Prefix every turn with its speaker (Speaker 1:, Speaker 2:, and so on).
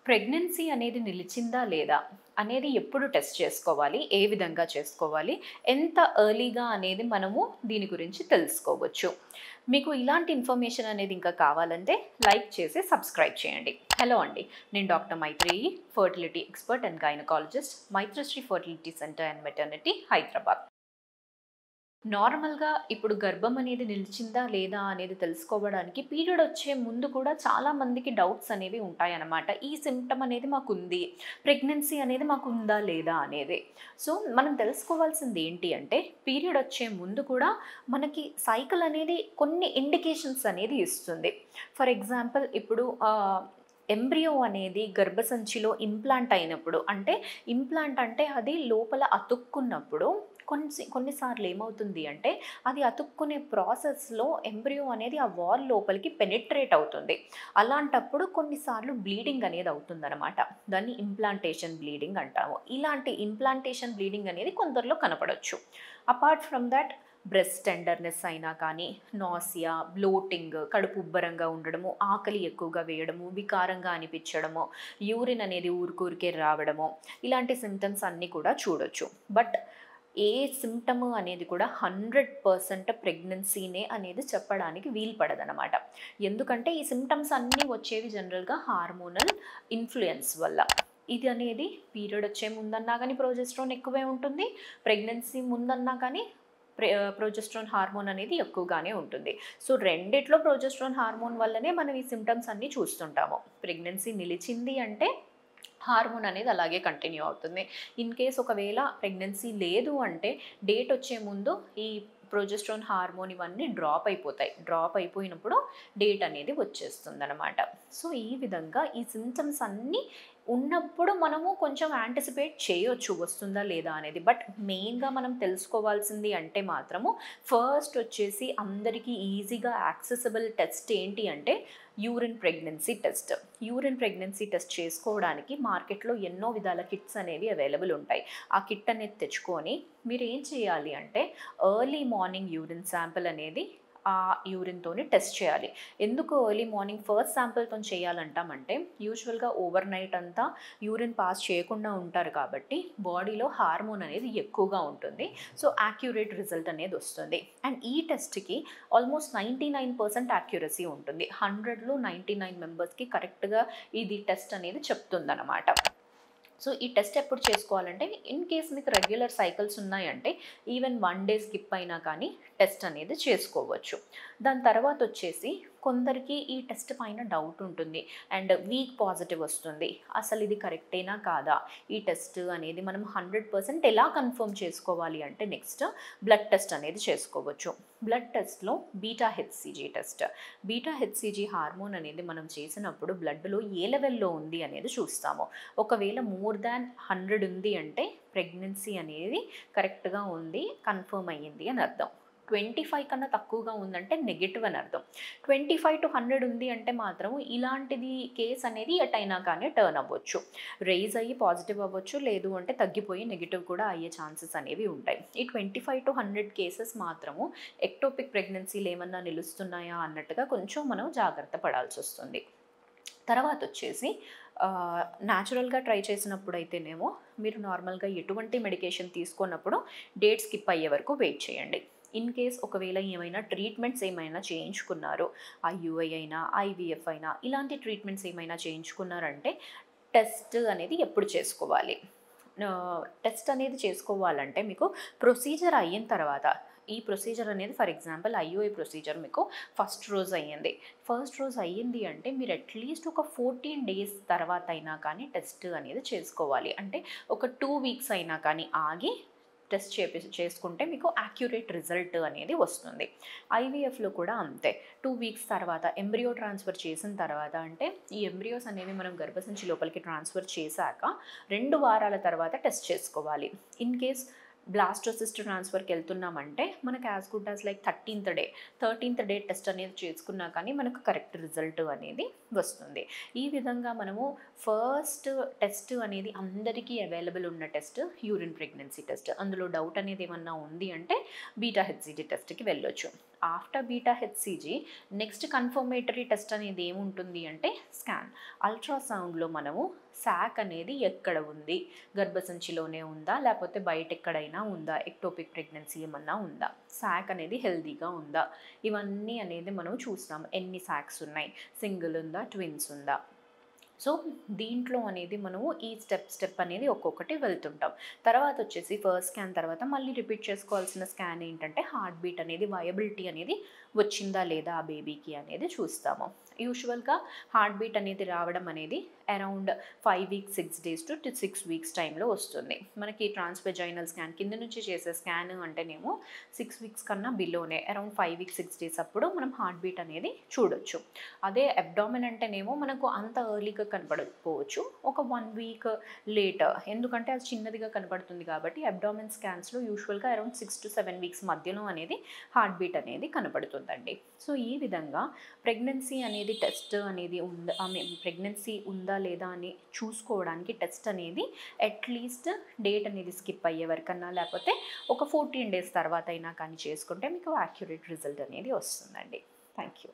Speaker 1: Pregnancy అనేది నిలిచిందా లేదా అనేది ఎప్పుడు టెస్ట్ చేసుకోవాలి? ఏ విధంగా చేసుకోవాలి? ఎంత ఎర్లీగా అనేది మనము దీని గురించి తెలుసుకోవచ్చు. మీకు ఇలాంటి ఇన్ఫర్మేషన్ అనేది ఇంకా కావాలంటే లైక్ చేసి సబ్స్క్రైబ్ చేయండి. హలో అండి. నేను doctor Maitreyi, fertility expert and gynaecologist, Maitrasri fertility centre and maternity, Hyderabad. నార్మల్‌గా ఇప్పుడు గర్భం అనేది నిలిచిందా లేదా అనేది తెలుసుకోవడానికి పీరియడ్ వచ్చే ముందు కూడా చాలా మందికి డౌట్స్ అనేవి ఉంటాయన్నమాట. ఈ సింప్టమ్ అనేది మాకుంది. ప్రెగ్నెన్సీ అనేది మాకుందా లేదా అనేది. సో, మనం తెలుసుకోవాల్సింది ఏంటి అంటే పీరియడ్ వచ్చే ముందు కూడా మనకి సైకిల్ అనేది కొన్ని ఇండికేషన్స్ అనేది ఇస్తుంది. ఫర్ ఎగ్జాంపుల్ ఇప్పుడు ఎంబ్రియో అనేది గర్భసంచిలో ఇంప్లాంట్ అయినప్పుడు అంటే ఇంప్లాంట్ అంటే అది లోపల అతుక్కున్నప్పుడు కొన్నిసార్లు ఏమవుతుంది అంటే అది అతుక్కునే ప్రాసెస్లో ఎంబ్రియో అనేది ఆ వాల్ లోపలికి పెనిట్రేట్ అవుతుంది. అలాంటప్పుడు కొన్నిసార్లు బ్లీడింగ్ అనేది అవుతుందన్నమాట. దాన్ని ఇంప్లాంటేషన్ బ్లీడింగ్ అంటాము. ఇలాంటి ఇంప్లాంటేషన్ బ్లీడింగ్ అనేది కొందరిలో కనపడొచ్చు. Apart from that breast tenderness అయినా కానీ, నాసియా, బ్లోటింగ్, కడుపు ఉబ్బరంగా ఉండడము, ఆకలి ఎక్కువగా వేయడము, వికారంగా అనిపించడము, యూరిన్ అనేది ఊరికే రావడము, ఇలాంటి సిమ్టమ్స్ అన్నీ కూడా చూడొచ్చు. బట్ ఏ సిమ్టమ్ అనేది కూడా 100% ప్రెగ్నెన్సీనే అనేది చెప్పడానికి వీలు పడదనమాట. ఎందుకంటే ఈ సిమ్టమ్స్ అన్నీ వచ్చేవి జనరల్గా హార్మోనల్ ఇన్ఫ్లుయెన్స్ వల్ల. ఇది అనేది పీరియడ్ వచ్చే ముందన్నా కానీ ప్రొజెస్ట్రాన్ ఎక్కువే ఉంటుంది, ప్రెగ్నెన్సీ ముందన్నా కానీ ప్రొజెస్ట్రాన్ హార్మోన్ అనేది ఎక్కువగానే ఉంటుంది. సో రెండిట్లో ప్రొజెస్ట్రాన్ హార్మోన్ వల్లనే మనం ఈ సిమ్టమ్స్ అన్నీ చూస్తుంటాము. ప్రెగ్నెన్సీ నిలిచింది అంటే హార్మోన్ అనేది అలాగే కంటిన్యూ అవుతుంది. ఇన్ కేస్ ఒకవేళ ప్రెగ్నెన్సీ లేదు అంటే డేట్ వచ్చే ముందు ఈ ప్రొజెస్ట్రాన్ హార్మోన్ ఇవన్నీ డ్రాప్ అయిపోతాయి. డ్రాప్ అయిపోయినప్పుడు డేట్ అనేది వచ్చేస్తుందన్నమాట. సో ఈ విధంగా ఈ సిమ్టమ్స్ అన్నీ ఉన్నప్పుడు మనము కొంచెం యాంటిసిపేట్ చేయొచ్చు వస్తుందా లేదా అనేది. బట్ మెయిన్గా మనం తెలుసుకోవాల్సింది అంటే మాత్రము ఫస్ట్ వచ్చేసి అందరికీ ఈజీగా యాక్సెసిబుల్ టెస్ట్ ఏంటి అంటే urine pregnancy test. Urine pregnancy test చేసుకోవడానికి మార్కెట్లో ఎన్నో విధాల కిట్స్ అనేవి అవైలబుల్ ఉంటాయి. ఆ కిట్ అనేది తెచ్చుకొని మీరు ఏం చేయాలి అంటే ఎర్లీ మార్నింగ్ యూరిన్ శాంపిల్ అనేది ఆ యూరిన్తోని టెస్ట్ చేయాలి. ఎందుకు ఎర్లీ మార్నింగ్ ఫస్ట్ శాంపిల్తో చేయాలంటామంటే యూజువల్గా ఓవర్ నైట్ అంతా యూరిన్ పాస్ చేయకుండా ఉంటారు కాబట్టి బాడీలో హార్మోన్ అనేది ఎక్కువగా ఉంటుంది. సో యాక్యురేట్ రిజల్ట్ అనేది వస్తుంది. అండ్ ఈ టెస్ట్కి ఆల్మోస్ట్ 99% యాక్యురసీ ఉంటుంది. 100లో 99 మెంబర్స్కి కరెక్ట్గా ఇది టెస్ట్ అనేది చెప్తుందన్నమాట. సో ఈ టెస్ట్ ఎప్పుడు చేసుకోవాలంటే ఇన్ కేస్ మీకు రెగ్యులర్ సైకిల్స్ ఉన్నాయంటే ఈవెన్ 1 డే స్కిప్ అయినా కానీ టెస్ట్ అనేది చేసుకోవచ్చు. దాని తర్వాత వచ్చేసి కొందరికి ఈ టెస్ట్ పైన డౌట్ ఉంటుంది అండ్ వీక్ పాజిటివ్ వస్తుంది. అసలు ఇది కరెక్టేనా కాదా, ఈ టెస్ట్ అనేది మనం 100% ఎలా కన్ఫర్మ్ చేసుకోవాలి అంటే నెక్స్ట్ బ్లడ్ టెస్ట్ అనేది చేసుకోవచ్చు. బ్లడ్ టెస్ట్లో beta HCG test. Beta HCG hormone అనేది మనం చేసినప్పుడు బ్లడ్లో ఏ లెవెల్లో ఉంది అనేది చూస్తాము. ఒకవేళ మోర్ దాన్ 100 ఉంది అంటే ప్రెగ్నెన్సీ అనేది కరెక్ట్గా ఉంది, కన్ఫర్మ్ అయ్యింది అని అర్థం. 25 కన్నా తక్కువగా ఉందంటే నెగిటివ్ అని అర్థం. 25 to 100 ఉంది అంటే మాత్రం ఇలాంటిది కేస్ అనేది ఎటైనా కానీ టర్న్ అవ్వచ్చు. రైజ్ అయ్యి పాజిటివ్ అవ్వచ్చు, లేదు అంటే తగ్గిపోయి నెగిటివ్ కూడా అయ్యే ఛాన్సెస్ అనేవి ఉంటాయి. ఈ 25 to 100 కేసెస్ మాత్రము ఎక్టోపిక్ ప్రెగ్నెన్సీలు ఏమన్నా నిలుస్తున్నాయా అన్నట్టుగా కొంచెం మనం జాగ్రత్త పడాల్సి వస్తుంది. తర్వాత వచ్చేసి న్యాచురల్గా ట్రై చేసినప్పుడు అయితేనేమో మీరు నార్మల్గా ఎటువంటి మెడికేషన్ తీసుకున్నప్పుడు డేట్ స్కిప్ అయ్యే వరకు వెయిట్ చేయండి. ఇన్ కేస్ ఒకవేళ ఏమైనా ట్రీట్మెంట్స్ ఏమైనా చేయించుకున్నారు, ఐయుఐ అయినా ఐవీఎఫ్ అయినా ఇలాంటి ట్రీట్మెంట్స్ ఏమైనా చేయించుకున్నారంటే టెస్ట్ అనేది ఎప్పుడు చేసుకోవాలి? టెస్ట్ అనేది చేసుకోవాలంటే మీకు ప్రొసీజర్ అయిన తర్వాత, ఈ ప్రొసీజర్ అనేది ఫర్ ఎగ్జాంపుల్ ఐయుఐ ప్రొసీజర్ మీకు ఫస్ట్ రోజు అయ్యింది. ఫస్ట్ రోజు అయ్యింది అంటే మీరు అట్లీస్ట్ ఒక 14 డేస్ తర్వాత అయినా కానీ టెస్ట్ అనేది చేసుకోవాలి. అంటే ఒక 2 వీక్స్ అయినా కానీ ఆగి టెస్ట్ చేసుకుంటే మీకు యాక్యురేట్ రిజల్ట్ అనేది వస్తుంది. ఐవీఎఫ్లో కూడా అంతే. 2 వీక్స్ తర్వాత ఎంబ్రియో ట్రాన్స్ఫర్ చేసిన తర్వాత అంటే ఈ ఎంబ్రియోస్ అనేవి మనం గర్భసంచి లోపలికి ట్రాన్స్ఫర్ చేశాక 2 వారాల తర్వాత టెస్ట్ చేసుకోవాలి. ఇన్ కేస్ బ్లాస్టోసిస్ట్ ట్రాన్స్ఫర్కి వెళ్తున్నామంటే మనకు as good as like 13th day test అనేది చేసుకున్నా కానీ మనకు కరెక్ట్ రిజల్ట్ అనేది వస్తుంది. ఈ విధంగా మనము ఫస్ట్ టెస్ట్ అనేది అందరికీ అవైలబుల్ ఉన్న టెస్ట్ యూరిన్ ప్రెగ్నెన్సీ టెస్ట్. అందులో డౌట్ అనేది ఏమన్నా ఉంది అంటే బీటా హెచ్సిజీ టెస్ట్కి వెళ్ళొచ్చు. After beta HCG next confirmatory test అనేది ఏముంటుంది అంటే స్కాన్. అల్ట్రాసౌండ్లో మనము శాక్ అనేది ఎక్కడ ఉంది, గర్భసంచిలోనే ఉందా లేకపోతే బయట ఎక్కడైనా ఉందా, ఎక్టోపిక్ ప్రెగ్నెన్సీ ఏమన్నా ఉందా, శాక్ అనేది హెల్తీగా ఉందా, ఇవన్నీ అనేది మనం చూస్తాం. ఎన్ని శాక్స్ ఉన్నాయి, సింగిల్ ఉందా, ట్విన్స్ ఉందా. సో దీంట్లో అనేది మనము ఈ స్టెప్ అనేది ఒక్కొక్కటి వెళ్తుంటాం. తర్వాత వచ్చేసి ఫస్ట్ స్కాన్ తర్వాత మళ్ళీ రిపీట్ చేసుకోవాల్సిన స్కాన్ ఏంటంటే హార్ట్ బీట్ అనేది వయబిలిటీ అనేది వచ్చిందా లేదా ఆ బేబీకి అనేది చూస్తాము. యూజువల్గా హార్ట్ బీట్ అనేది రావడం అనేది around 5 weeks 6 days to 6 weeks టైంలో వస్తుంది. మనకి ట్రాన్స్వెజైనల్ స్కాన్ కింద నుంచి చేసే స్కాన్ అంటేనేమో 6 weeks కన్నా బిలోనే అరౌండ్ 5 weeks 6 days అప్పుడు మనం హార్ట్ బీట్ అనేది చూడొచ్చు. అదే అబ్డామిన్ అంటేనేమో మనకు అంత ఎర్లీగా కనపడకపోవచ్చు, ఒక 1 week లేటర్, ఎందుకంటే అది చిన్నదిగా కనపడుతుంది కాబట్టి అబ్డామిన్ స్కాన్స్లో యూజువల్గా అరౌండ్ 6 to 7 weeks మధ్యలో అనేది హార్ట్ బీట్ అనేది కనపడుతుందండి. సో ఈ విధంగా ప్రెగ్నెన్సీ అనేది టెస్ట్ అనేది ఉందా, ప్రెగ్నెన్సీ ఉందా లేదా అని చూసుకోవడానికి టెస్ట్ అనేది అట్లీస్ట్ డేట్ అనేది స్కిప్ అయ్యే వరకన్నా లేకపోతే ఒక 14 days తర్వాత అయినా కానీ చేసుకుంటే మీకు యాక్యురేట్ రిజల్ట్ అనేది వస్తుందండి. Thank you.